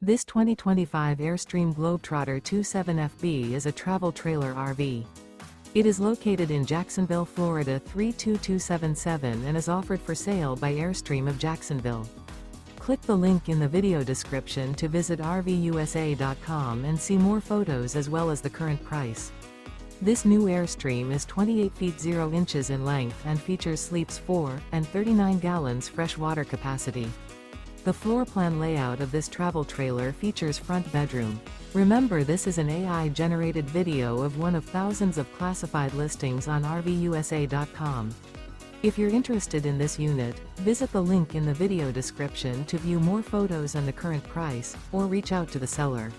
This 2025 Airstream Globetrotter 27FB is a travel trailer RV. It is located in Jacksonville, Florida 32277 and is offered for sale by Airstream of Jacksonville. Click the link in the video description to visit RVUSA.com and see more photos as well as the current price. This new Airstream is 28 feet 0 inches in length and features sleeps 4 and 39 gallons fresh water capacity. The floor plan layout of this travel trailer features front bedroom. Remember, this is an AI-generated video of one of thousands of classified listings on RVUSA.com. If you're interested in this unit, visit the link in the video description to view more photos and the current price, or reach out to the seller.